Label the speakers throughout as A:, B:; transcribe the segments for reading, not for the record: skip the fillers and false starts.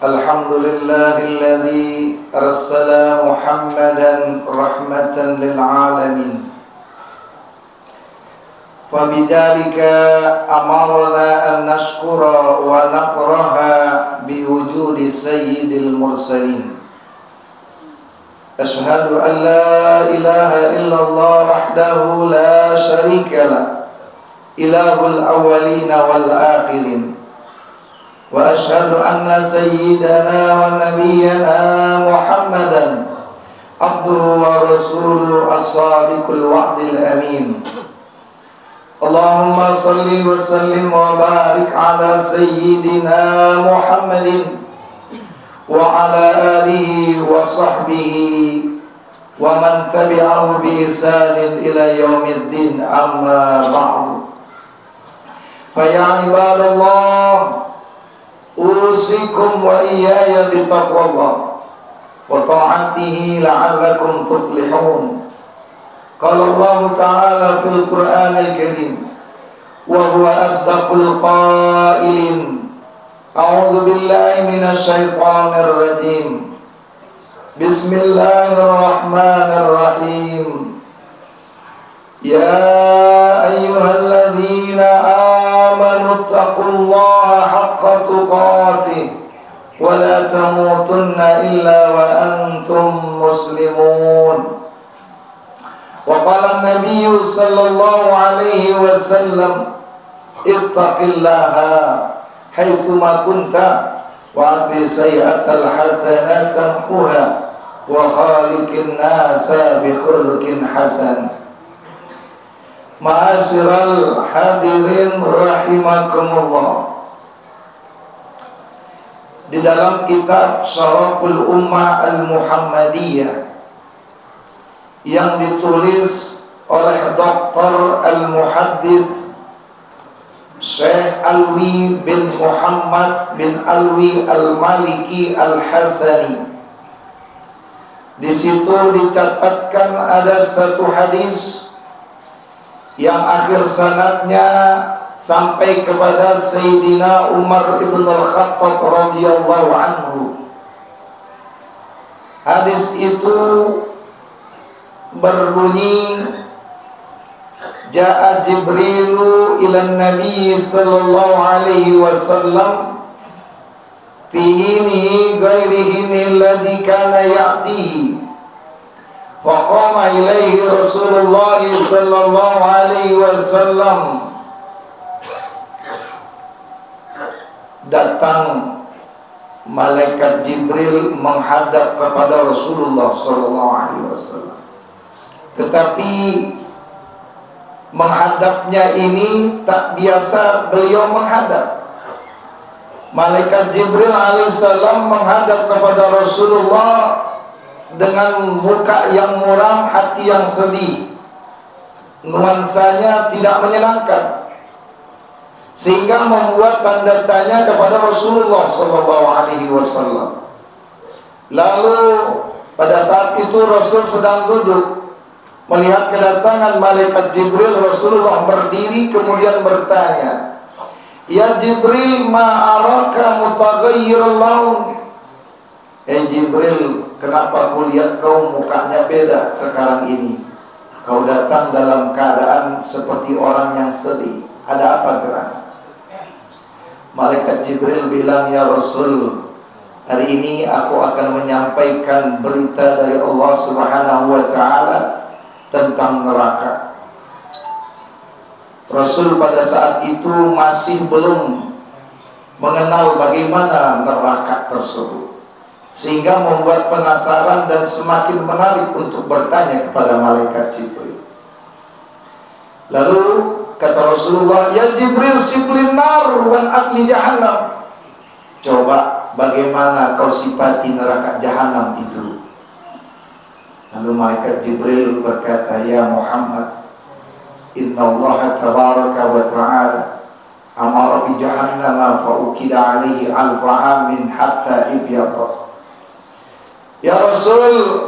A: Alhamdulillahilladzi arsala Muhammadan rahmatan lil alamin. Fabidzalika amarna an nashkura wa naqraha biwujudi sayyidil mursalin. Ashhadu an la ilaha illallah wahdahu la syarika lah, ilahul awwalina wal akhirin. Wa ashhadu anna sayyidana wa nabiyyana Muhammadan abduhu wa rasuluhu as-sadiqul wa'dil amin. Allahumma salli wa sallim wa barik ala sayyidina Muhammadin wa ala alihi wa sahbihi wa man tabi'ahu bi ihsanin ila yaumiddin, amma ba'du. Fa ya ibadallah, usikum wa iyaya bitaqwallah wa ta'atihi la'allakum tuflihun. Qala Allah Ta'ala fil Qur'anil Karim wa huwa asdaqul qailin. A'udzu billahi minasy syaithanir rajim. Bismillahirrahmanirrahim. Ya ayyuhalladzina amanu taqullaha haqqa tuqatih wa la tamutunna illa wa antum muslimun. Wa qala an-nabiyyu sallallahu alaihi wasallam, ittaqillaha haitsu ma kunta wa ati sayyi'atal hasanata tamhuha wa khaliqin nasa bi khuluqin hasan. Ma'asyiral hadirin rahimakumullah. Di dalam kitab Syarahul Ummah Al-Muhammadiyah yang ditulis oleh Dr. Al-Muhaddits Syekh Alwi bin Muhammad bin Alwi Al-Maliki Al-Hasani, di situ dicatatkan ada satu hadis yang akhir sanadnya sampai kepada Sayyidina Umar ibn al-Khattab radhiyallahu anhu. Hadis itu berbunyi, Ja'a Jibrilu ilan Nabi sallallahu alaihi wasallam fi hinihi ghairihi alladhi kana ya'tihi. Faqama ilaihi Rasulullah sallallahu alaihi wasallam. Datang malaikat Jibril menghadap kepada Rasulullah sallallahu alaihi wasallam. Tetapi menghadapnya ini tak biasa beliau menghadap. Malaikat Jibril alaihissalam menghadap kepada Rasulullah dengan muka yang muram, hati yang sedih, nuansanya tidak menyenangkan, sehingga membuat tanda tanya kepada Rasulullah SAW. Lalu pada saat itu Rasul sedang duduk, melihat kedatangan malaikat Jibril, Rasulullah berdiri kemudian bertanya, "Ya Jibril, ma'araka mutaghayyirul laun?" Jibril, kenapa aku lihat kau mukanya beda sekarang ini? Kau datang dalam keadaan seperti orang yang sedih. Ada apa gerangan? Malaikat Jibril bilang, "Ya Rasul, hari ini aku akan menyampaikan berita dari Allah Subhanahu wa ta'ala tentang neraka." Rasul pada saat itu masih belum mengenal bagaimana neraka tersebut, sehingga membuat penasaran dan semakin menarik untuk bertanya kepada malaikat Jibril. Lalu kata Rasulullah, "Ya Jibril, siplin nar wan akli jahannam." Coba bagaimana kau sifati neraka jahanam itu? Lalu malaikat Jibril berkata, "Ya Muhammad, inna Allah tabaraka wa ta'ala amara bi jahannama fa ukida alaihi alfa amin hatta ibyata." Ya Rasul,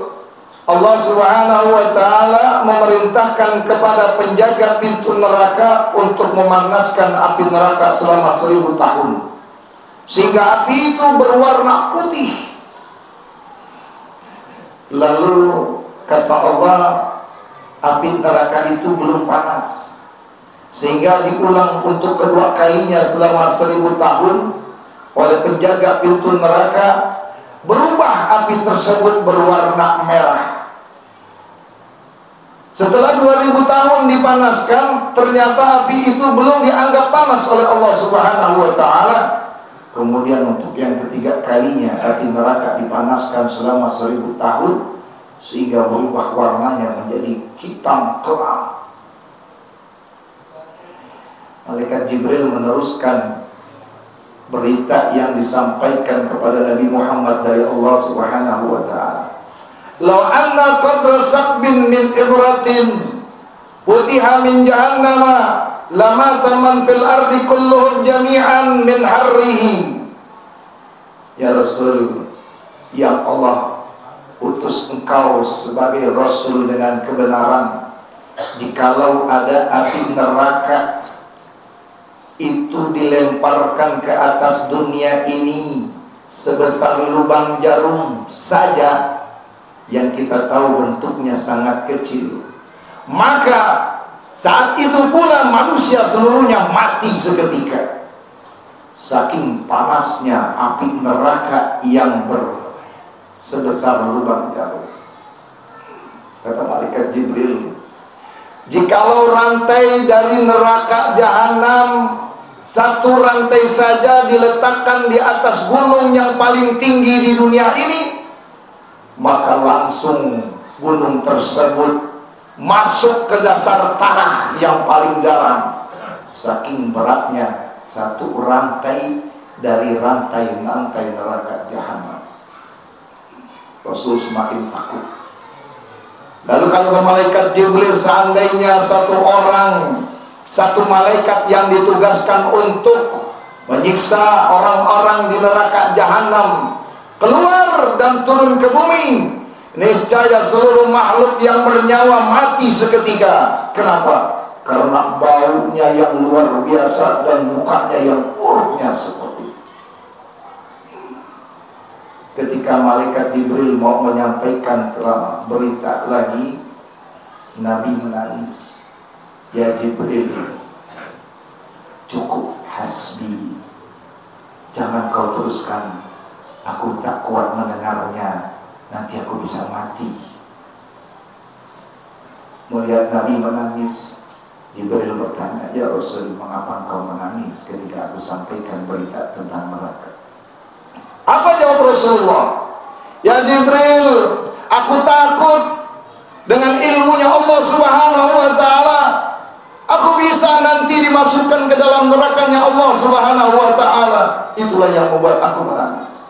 A: Allah Subhanahu wa ta'ala memerintahkan kepada penjaga pintu neraka untuk memanaskan api neraka selama 1000 tahun. sehingga api itu berwarna putih. Lalu kata Allah, api neraka itu belum panas, sehingga diulang untuk kedua kalinya selama 1000 tahun oleh penjaga pintu neraka. Berubah api tersebut berwarna merah. Setelah 2000 tahun dipanaskan, ternyata api itu belum dianggap panas oleh Allah Subhanahu wa ta'ala. Kemudian untuk yang ketiga kalinya api neraka dipanaskan selama 1000 tahun, sehingga berubah warnanya menjadi hitam kelam. Malaikat Jibril meneruskan berita yang disampaikan kepada Nabi Muhammad dari Allah Subhanahu wa ta'ala. Law anna qadra saqbin min ibratin putiha min jahannama lamata man fil ardi kulluhum jami'an min harrihi. Ya Rasul, yang Allah utus engkau sebagai Rasul dengan kebenaran, jikalau ada api neraka itu dilemparkan ke atas dunia ini sebesar lubang jarum saja, yang kita tahu bentuknya sangat kecil, maka saat itu pula manusia seluruhnya mati seketika, saking panasnya api neraka yang sebesar lubang jarum. Kata malaikat Jibril, jikalau rantai dari neraka jahanam satu rantai saja diletakkan di atas gunung yang paling tinggi di dunia ini, maka langsung gunung tersebut masuk ke dasar tanah yang paling dalam, saking beratnya satu rantai dari rantai-rantai neraka jahanam. Rasul semakin takut. Lalu kalau malaikat Jibril, seandainya satu malaikat yang ditugaskan untuk menyiksa orang-orang di neraka jahanam keluar dan turun ke bumi, niscaya seluruh makhluk yang bernyawa mati seketika. Kenapa? Karena baunya yang luar biasa dan mukanya yang buruknya seperti itu. Ketika malaikat Jibril mau menyampaikan berita lagi, Nabi menangis. Ya Jibril, cukup, hasbi, jangan kau teruskan, aku tak kuat mendengarnya, nanti aku bisa mati. Melihat Nabi menangis, Jibril bertanya, ya Rasul, mengapa engkau menangis ketika aku sampaikan berita tentang neraka? Apa jawab Rasulullah? Ya Jibril, aku takut dengan ilmunya Allah Subhanahu wa ta'ala, aku bisa nanti dimasukkan ke dalam nerakanya Allah Subhanahu wa ta'ala. Itulah yang membuat aku menangis.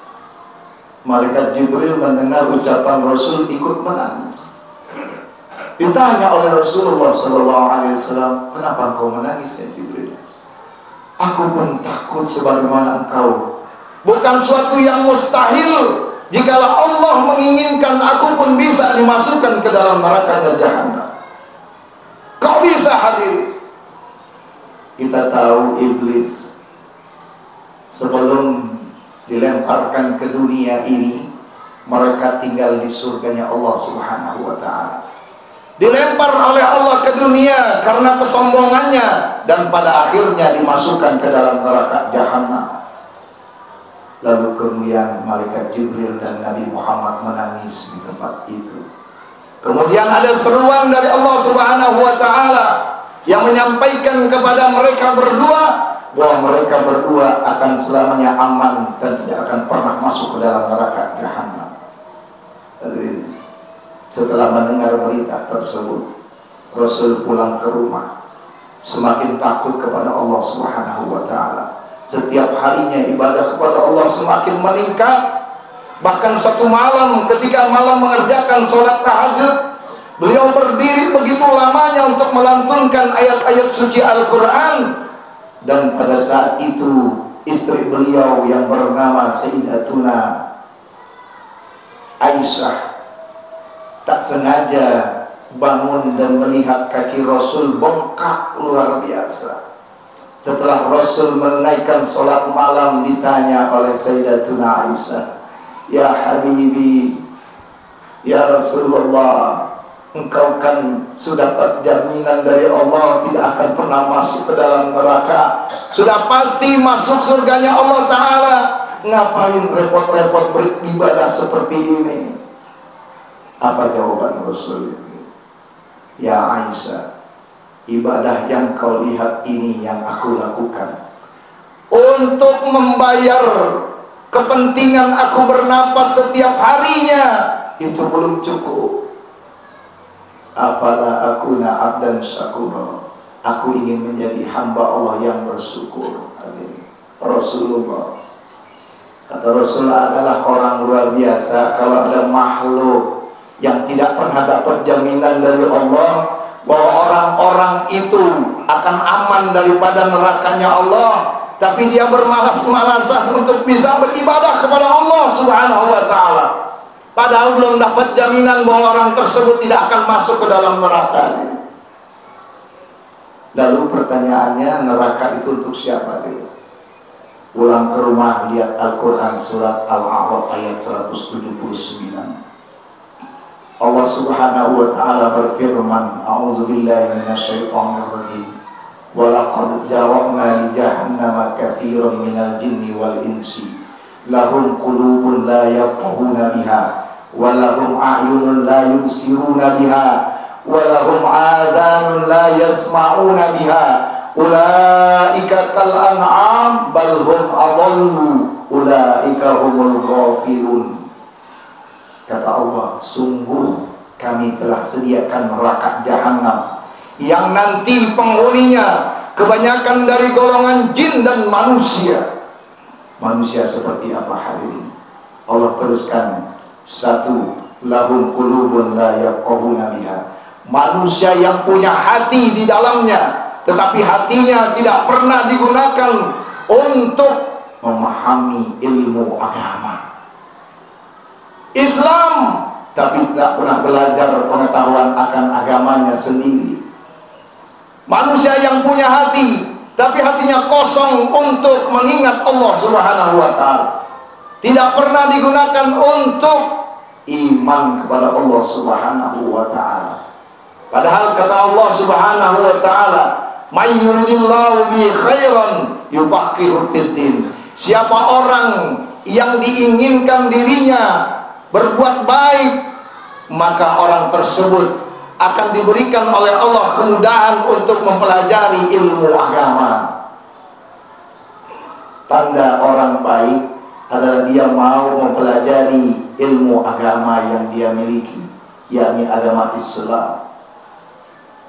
A: Malaikat Jibril mendengar ucapan Rasul ikut menangis. Ditanya oleh Rasulullah SAW, kenapa engkau menangis ya Jibril? Aku pun takut sebagaimana engkau. Bukan suatu yang mustahil jikalau Allah menginginkan, aku pun bisa dimasukkan ke dalam nerakanya jahanam. Kau bisa hadir. Kita tahu iblis sebelum dilemparkan ke dunia ini, mereka tinggal di surganya Allah Subhanahu wa ta'ala. Dilempar oleh Allah ke dunia karena kesombongannya, dan pada akhirnya dimasukkan ke dalam neraka jahanam. Lalu kemudian malaikat Jibril dan Nabi Muhammad menangis di tempat itu. Kemudian ada seruan dari Allah Subhanahu wa ta'ala yang menyampaikan kepada mereka berdua bahwa mereka berdua akan selamanya aman dan tidak akan pernah masuk ke dalam neraka jahanam. Setelah mendengar berita tersebut, Rasul pulang ke rumah semakin takut kepada Allah Subhanahu wa ta'ala. Setiap harinya ibadah kepada Allah semakin meningkat. Bahkan satu malam, ketika malam mengerjakan sholat tahajud, beliau berdiri begitu lamanya untuk melantunkan ayat-ayat suci Al-Quran. Dan pada saat itu istri beliau yang bernama Sayyidatuna Aisyah tak sengaja bangun dan melihat kaki Rasul bengkak luar biasa. Setelah Rasul menunaikan sholat malam, ditanya oleh Sayyidatuna Aisyah, "Ya Habibi, ya Rasulullah, engkau kan sudah dapat jaminan dari Allah tidak akan pernah masuk ke dalam neraka, sudah pasti masuk surganya Allah Ta'ala, ngapain repot-repot beribadah seperti ini?" Apa jawaban Rasul? "Ya Aisyah, ibadah yang kau lihat ini yang aku lakukan untuk membayar kepentingan aku bernapas setiap harinya, itu belum cukup. Afala akuna abdan syakura, aku ingin menjadi hamba Allah yang bersyukur." Rasulullah, kata Rasulullah, adalah orang luar biasa. Kalau ada makhluk yang tidak pernah dapat jaminan dari Allah bahwa orang-orang itu akan aman daripada nerakanya Allah, tapi dia bermalas-malasan untuk bisa beribadah kepada Allah Subhanahu wa Ta'ala, padahal belum dapat jaminan bahwa orang tersebut tidak akan masuk ke dalam neraka. Lalu pertanyaannya, neraka itu untuk siapa? Pulang ke rumah, lihat Al-Quran surat Al-A'raf ayat 179. Allah Subhanahu wa Ta'ala berfirman, "A'udzubillahi minasyaitonir rajim. Wa laqad jara'na li jahannama katsiran minal jinni wal insi lahum qulubun la yafqahuna biha wa lahum a'yunun la yubsiruna biha wa lahum adhanun la yasma'una biha ulaika kal an'am bal hum adallu ulaika humul ghafilun." Kata Allah, sungguh kami telah sediakan neraka jahanam yang nanti penghuninya kebanyakan dari golongan jin dan manusia. Manusia seperti apa hadirin? Allah teruskan, "Satu, lahum qulubun la yafqahuna biha." Manusia yang punya hati di dalamnya, tetapi hatinya tidak pernah digunakan untuk memahami ilmu agama Islam, tapi tidak pernah belajar pengetahuan akan agamanya sendiri. Manusia yang punya hati, tapi hatinya kosong untuk mengingat Allah Subhanahu wa Ta'ala, tidak pernah digunakan untuk iman kepada Allah Subhanahu wa Ta'ala. Padahal kata Allah Subhanahu wa Ta'ala, "May yuridillahu bi khairan yufaqihu fid-din." Siapa orang yang diinginkan dirinya berbuat baik, maka orang tersebut akan diberikan oleh Allah kemudahan untuk mempelajari ilmu agama. Tanda orang baik adalah dia mau mempelajari ilmu agama yang dia miliki, yakni agama Islam.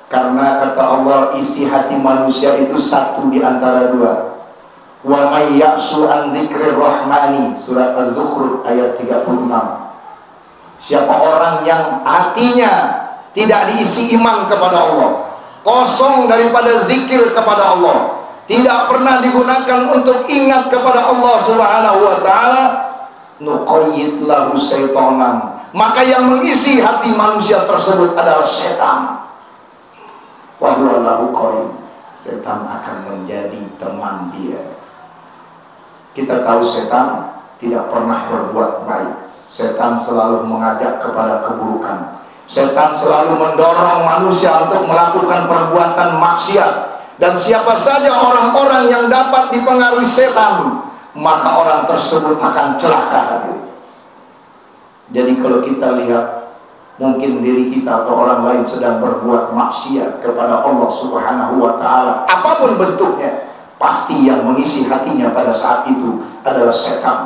A: Karena kata Allah, isi hati manusia itu satu di antara dua. Wa may ya'su an dzikrir rahmani, surat Az-Zukhruf ayat 36. Siapa orang yang hatinya tidak diisi iman kepada Allah, kosong daripada zikir kepada Allah, tidak pernah digunakan untuk ingat kepada Allah Subhanahu wa Ta'ala, nuqayyid lahu syaitanan, maka yang mengisi hati manusia tersebut adalah setan. Wa huwa lahu qarin, setan akan menjadi teman dia. Kita tahu setan tidak pernah berbuat baik. Setan selalu mengajak kepada keburukan. Setan selalu mendorong manusia untuk melakukan perbuatan maksiat. Dan siapa saja orang-orang yang dapat dipengaruhi setan, maka orang tersebut akan celaka. Jadi kalau kita lihat, mungkin diri kita atau orang lain sedang berbuat maksiat kepada Allah Subhanahu wa Ta'ala, apapun bentuknya, pasti yang mengisi hatinya pada saat itu adalah setan.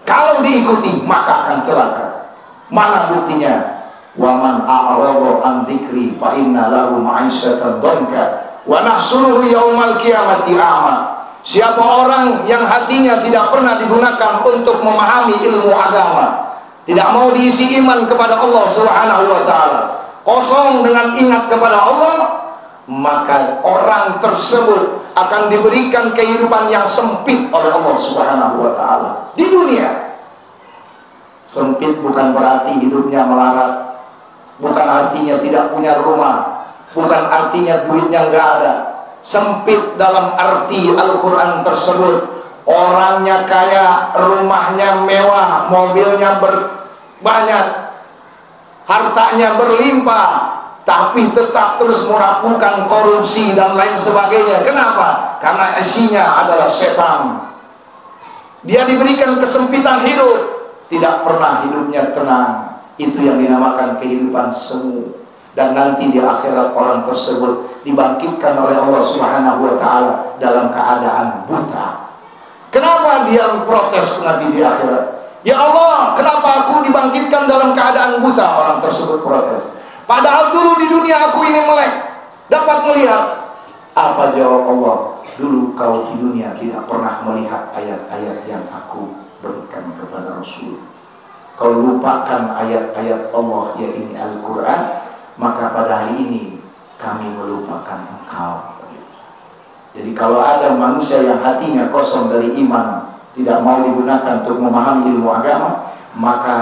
A: Kalau diikuti maka akan celaka. Mana buktinya? Waman a'rada an dzikri fa inna lahu ma'isyatan dhanka wa nahsuruhu yaumal qiyamati a'ma. Siapa orang yang hatinya tidak pernah digunakan untuk memahami ilmu agama, tidak mau diisi iman kepada Allah Subhanahu wa Ta'ala, kosong dengan ingat kepada Allah, maka orang tersebut akan diberikan kehidupan yang sempit oleh Allah Subhanahu wa Ta'ala di dunia. Sempit bukan berarti hidupnya melarat, bukan artinya tidak punya rumah, bukan artinya duitnya nggak ada, Sempit dalam arti Al-Quran tersebut. Orangnya kaya, rumahnya mewah, mobilnya banyak, hartanya berlimpah, tapi tetap terus merapukan, korupsi dan lain sebagainya. Kenapa? Karena isinya adalah setan. Dia diberikan kesempitan hidup, tidak pernah hidupnya tenang. Itu yang dinamakan kehidupan semu. Dan nanti di akhirat orang tersebut dibangkitkan oleh Allah Subhanahu wa Ta'ala dalam keadaan buta. Kenapa dia protes nanti di akhirat? Ya Allah, kenapa aku dibangkitkan dalam keadaan buta? Orang tersebut protes. Padahal dulu di dunia aku ini melek, dapat melihat. Apa jawab Allah? Dulu kau di dunia tidak pernah melihat ayat-ayat yang aku berikan kepada Rasul. Kau lupakan ayat-ayat Allah, yaitu Al-Quran, maka pada hari ini kami melupakan engkau. Jadi kalau ada manusia yang hatinya kosong dari iman, tidak mau digunakan untuk memahami ilmu agama, maka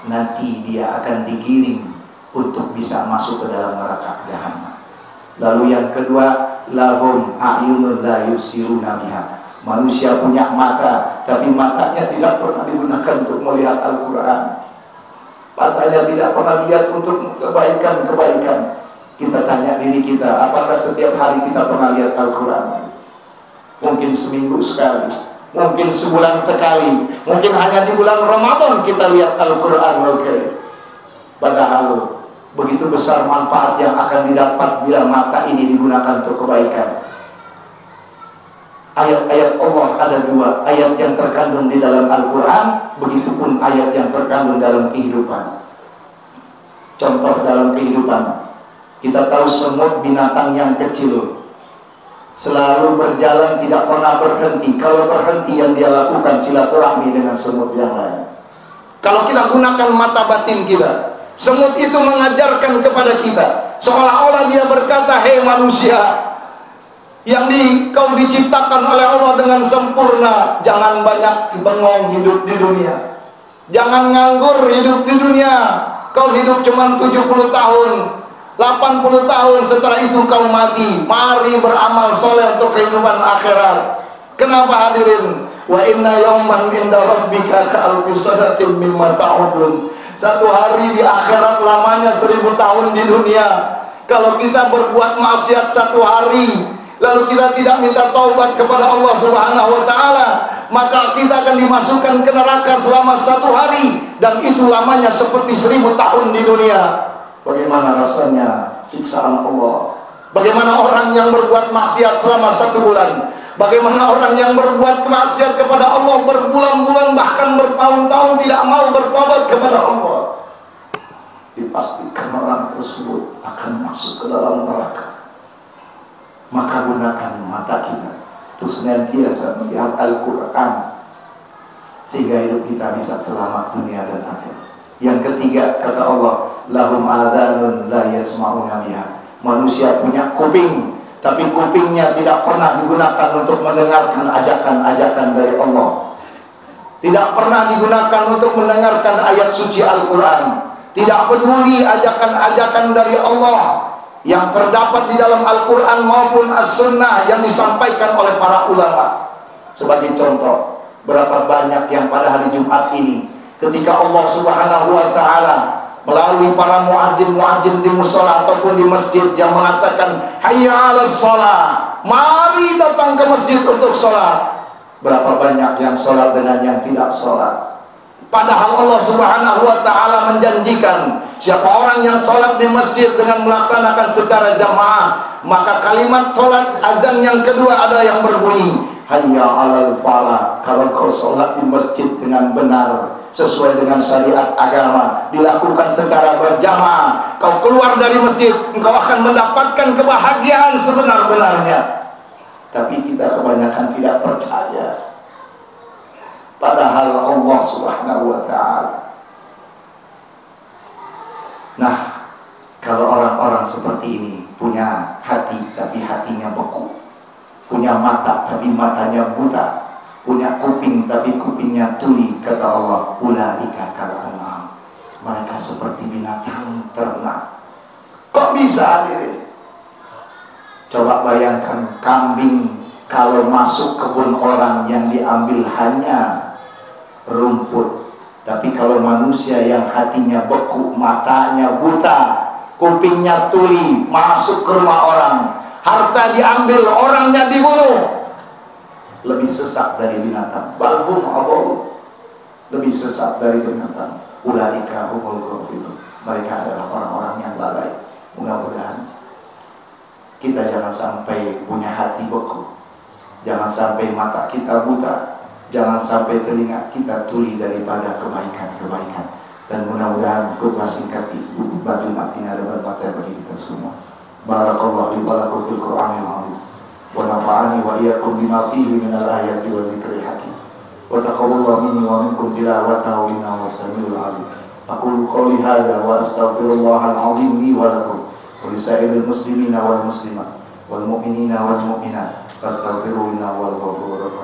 A: nanti dia akan digiring untuk bisa masuk ke dalam neraka jahanam. Lalu yang kedua, lahum a'yunun la yubsiruna biha. Manusia punya mata, tapi matanya tidak pernah digunakan untuk melihat Al-Quran. Matanya tidak pernah lihat untuk kebaikan-kebaikan. Kita tanya diri kita, apakah setiap hari kita pernah lihat Al-Quran? Mungkin seminggu sekali, mungkin sebulan sekali, mungkin hanya di bulan Ramadan kita lihat Al-Quran. Padahal begitu besar manfaat yang akan didapat bila mata ini digunakan untuk kebaikan. Ayat-ayat Allah ada dua, ayat yang terkandung di dalam Al-Quran, begitupun ayat yang terkandung dalam kehidupan. Contoh dalam kehidupan, kita tahu semut binatang yang kecil, selalu berjalan tidak pernah berhenti. Kalau berhenti yang dia lakukan silaturahmi dengan semut yang lain. Kalau kita gunakan mata batin kita, semut itu mengajarkan kepada kita, seolah-olah dia berkata, hei manusia yang kau diciptakan oleh Allah dengan sempurna, jangan banyak bengong hidup di dunia, jangan nganggur hidup di dunia. Kau hidup cuma 70 tahun, 80 tahun, setelah itu kau mati. Mari beramal soleh untuk kehidupan akhirat. Kenapa hadirin? Wa inna yawman inda rabbika ka'alfi sanatin mimma ta'udun. Satu hari di akhirat lamanya 1000 tahun di dunia. Kalau kita berbuat maksiat satu hari, lalu kita tidak minta taubat kepada Allah Subhanahu wa Ta'ala, maka kita akan dimasukkan ke neraka selama 1 hari, dan itu lamanya seperti 1000 tahun di dunia. Bagaimana rasanya siksaan Allah? Bagaimana orang yang berbuat maksiat selama 1 bulan? Bagaimana orang yang berbuat maksiat kepada Allah berbulan-bulan, bahkan bertahun-tahun tidak mau bertobat kepada Allah? Dipastikan orang tersebut akan masuk ke dalam neraka. Maka gunakan mata kita untuk senantiasa melihat Al-Quran, sehingga hidup kita bisa selamat dunia dan akhirat. Yang ketiga, kata Allah, lahum adhanun la yasma'una biha. Manusia punya kuping, tapi kupingnya tidak pernah digunakan untuk mendengarkan ajakan-ajakan dari Allah. Tidak pernah digunakan untuk mendengarkan ayat suci Al-Quran. Tidak peduli ajakan-ajakan dari Allah yang terdapat di dalam Al-Quran maupun As-Sunnah yang disampaikan oleh para ulama. Sebagai contoh, berapa banyak yang pada hari Jumat ini, ketika Allah Subhanahu wa Ta'ala melalui para muadzin-muadzin di mushola ataupun di masjid yang mengatakan hayya 'alas shalah, mari datang ke masjid untuk sholat. Berapa banyak yang sholat dengan yang tidak sholat? Padahal Allah Subhanahu wa Ta'ala menjanjikan, siapa orang yang sholat di masjid dengan melaksanakan secara jamaah, maka kalimat sholat azan yang kedua ada yang berbunyi hayya 'alal falah. Kalau kau sholat di masjid dengan benar, sesuai dengan syariat agama, dilakukan secara berjamaah, kau keluar dari masjid, engkau akan mendapatkan kebahagiaan sebenar-benarnya. Tapi kita kebanyakan tidak percaya. Padahal Allah Subhanahu wa Ta'ala. Nah, kalau orang-orang seperti ini punya hati tapi hatinya beku, punya mata tapi matanya buta, punya kuping tapi kupingnya tuli, kata Allah, ulaika kal an'am. Mereka seperti binatang ternak. Kok bisa hadirin? Coba bayangkan kambing kalau masuk kebun orang yang diambil hanya rumput. Tapi kalau manusia yang hatinya beku, matanya buta, kupingnya tuli, masuk ke rumah orang, harta diambil, orangnya dibunuh, lebih sesat dari binatang. Balhum abau, lebih sesat dari binatang. Ulaika humul ghafilun, mereka adalah orang-orang yang lalai. Mudah-mudahan kita jangan sampai punya hati beku, jangan sampai mata kita buta, jangan sampai telinga kita tuli daripada kebaikan-kebaikan. Dan mudah-mudahan khutbah singkat itu batu ini ada bermanfaat bagi kita semua. Barakallahu li wa lakum fil Qur'anil azim wa nafa'ani wa iyyakum bima fihi minal ayati wa dzikril hakim. Wa taqabbalallahu minni wa minkum tilawatahu innahu was-sami'ul 'alim. Aqulu qawli hadza wa astaghfirullahal 'azim li wa lakum wa lisa'iril muslimina wal muslimat wal mu'minina wal mu'minat fastaghfiruhu innahu huwal ghafurur rahim.